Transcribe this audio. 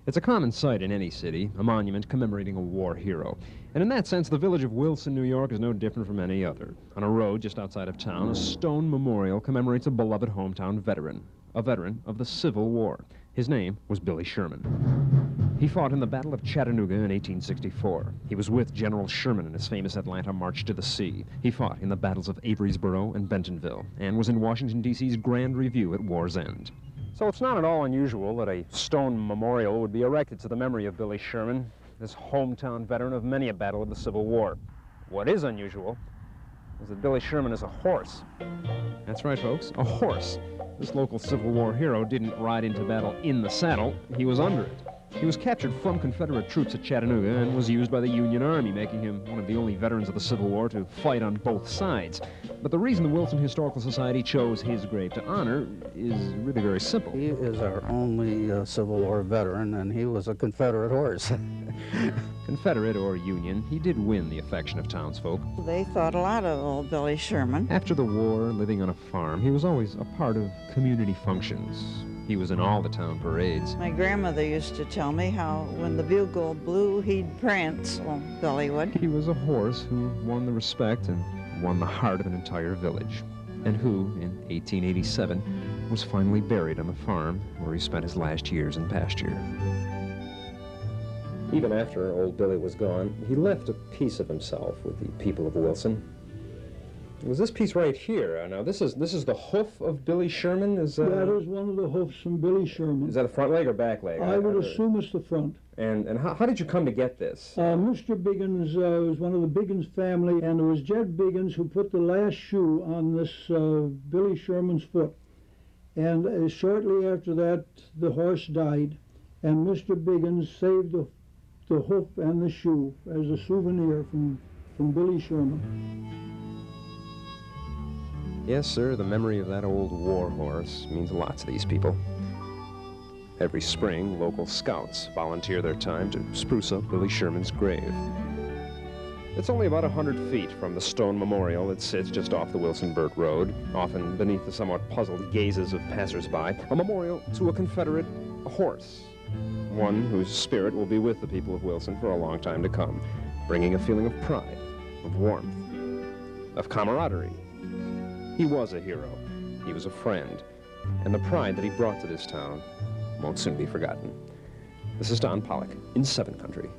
It's a common sight in any city, a monument commemorating a war hero. And in that sense, the village of Wilson, New York is no different from any other. On a road just outside of town, a stone memorial commemorates a beloved hometown veteran, a veteran of the Civil War. His name was Billy Sherman. He fought in the Battle of Chattanooga in 1864. He was with General Sherman in his famous Atlanta March to the Sea. He fought in the battles of Averysboro and Bentonville, and was in Washington, D.C.'s Grand Review at war's end. So it's not at all unusual that a stone memorial would be erected to the memory of Billy Sherman, this hometown veteran of many a battle of the Civil War. What is unusual is that Billy Sherman is a horse. That's right, folks, a horse. This local Civil War hero didn't ride into battle in the saddle, he was under it. He was captured from Confederate troops at Chattanooga and was used by the Union Army, making him one of the only veterans of the Civil War to fight on both sides. But the reason the Wilson Historical Society chose his grave to honor is really very simple. He is our only Civil War veteran, and he was a Confederate horse. Confederate or Union, he did win the affection of townsfolk. They thought a lot of old Billy Sherman. After the war, living on a farm, he was always a part of community functions. He was in all the town parades. My grandmother used to tell me how when the bugle blew, he'd prance. Well, Billy would. He was a horse who won the respect and won the heart of an entire village, and who, in 1887, was finally buried on the farm where he spent his last years in pasture. Even after old Billy was gone, he left a piece of himself with the people of Wilson. It was this piece right here. Now, this is the hoof of Billy Sherman? That is one of the hoofs from Billy Sherman. Is that the front leg or back leg? I would assume it's the front. And how did you come to get this? Mr. Biggins was one of the Biggins family, and it was Jed Biggins who put the last shoe on this Billy Sherman's foot. And shortly after that, the horse died, and Mr. Biggins saved the hoof and the shoe as a souvenir from Billy Sherman. Yes, sir, the memory of that old war horse means a lot to these people. Every spring, local scouts volunteer their time to spruce up Billy Sherman's grave. It's only about 100 feet from the stone memorial that sits just off the Wilson-Burt Road, often beneath the somewhat puzzled gazes of passersby, a memorial to a Confederate horse, one whose spirit will be with the people of Wilson for a long time to come, bringing a feeling of pride, of warmth, of camaraderie. He was a hero, he was a friend, and the pride that he brought to this town won't soon be forgotten. This is Don Polec in 7 Country.